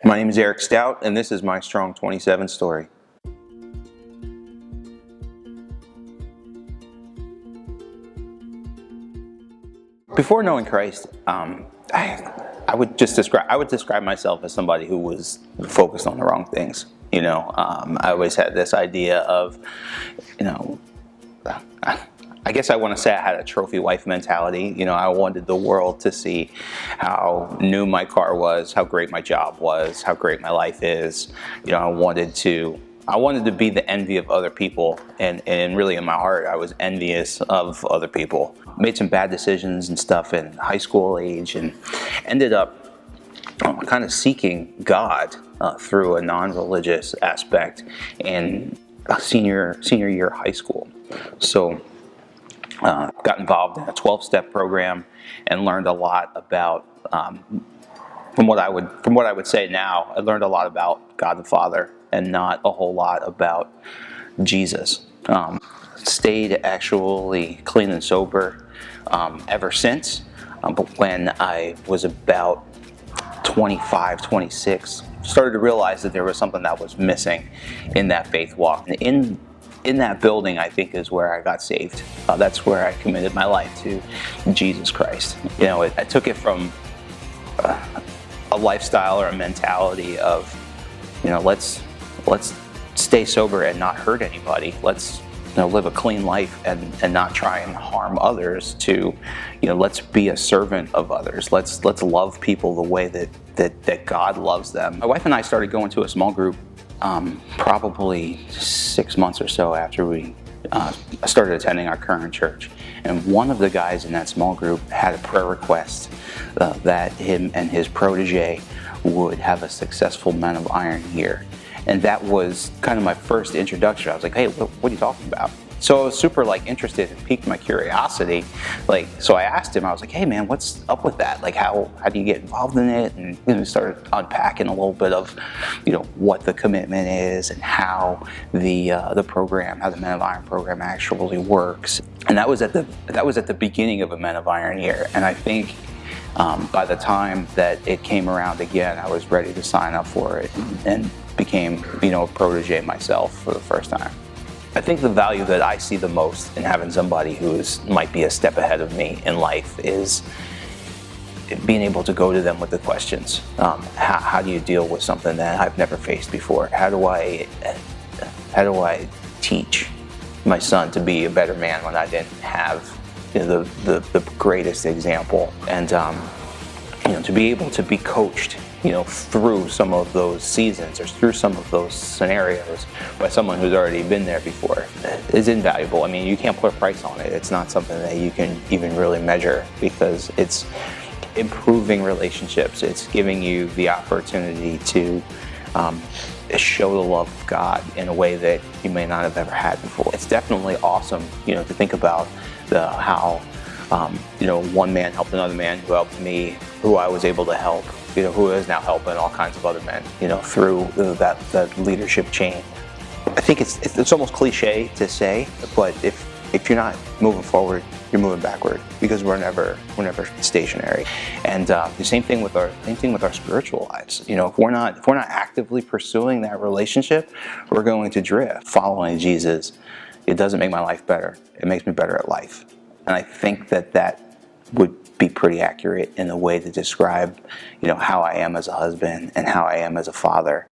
My name is Eric Stoudt, and this is my Strong27 story. Before knowing Christ, I would describe myself as somebody who was focused on the wrong things. I always had this idea of, I guess I want to say I had a trophy wife mentality. I wanted the world to see how new my car was, how great my job was, how great my life is. I wanted to be the envy of other people, and really in my heart I was envious of other people. Made some bad decisions and stuff in high school age, and ended up kind of seeking God through a non-religious aspect in senior year of high school. So got involved in a 12-step program and learned a lot about, from what I would say now, I learned a lot about God the Father and not a whole lot about Jesus. Stayed actually clean and sober ever since, but when I was about 25, 26, started to realize that there was something that was missing in that faith walk. And in that building, I think, is where I got saved. That's where I committed my life to Jesus Christ. I took it from a lifestyle or a mentality of, let's stay sober and not hurt anybody. Let's live a clean life and not try and harm others, to let's be a servant of others. Let's love people the way that God loves them. My wife and I started going to a small group probably 6 months or so after we started attending our current church. And one of the guys in that small group had a prayer request that him and his protege would have a successful Men of Iron year. And that was kind of my first introduction. I was like, hey, what are you talking about? So I was super interested, and piqued my curiosity. So I asked him, I was like, hey man, what's up with that? How do you get involved in it? And we started unpacking a little bit of, what the commitment is and how the program, how the Men of Iron program actually works. And that was at the beginning of a Men of Iron year. And I think by the time that it came around again, I was ready to sign up for it and became, a protege myself for the first time. I think the value that I see the most in having somebody who might be a step ahead of me in life is being able to go to them with the questions. How do you deal with something that I've never faced before? How do I teach my son to be a better man when I didn't have the greatest example? And to be able to be coached through some of those seasons or through some of those scenarios by someone who's already been there before is invaluable. I mean, you can't put a price on it. It's not something that you can even really measure, because it's improving relationships. It's giving you the opportunity to show the love of God in a way that you may not have ever had before. It's definitely awesome, to think about how one man helped another man who helped me, who I was able to help, who is now helping all kinds of other men, through that leadership chain. I think it's almost cliche to say, but if you're not moving forward, you're moving backward, because we're never stationary. And the same thing with our spiritual lives. If we're not actively pursuing that relationship, we're going to drift. Following Jesus, it doesn't make my life better. It makes me better at life. And I think that would be pretty accurate in a way to describe, how I am as a husband and how I am as a father.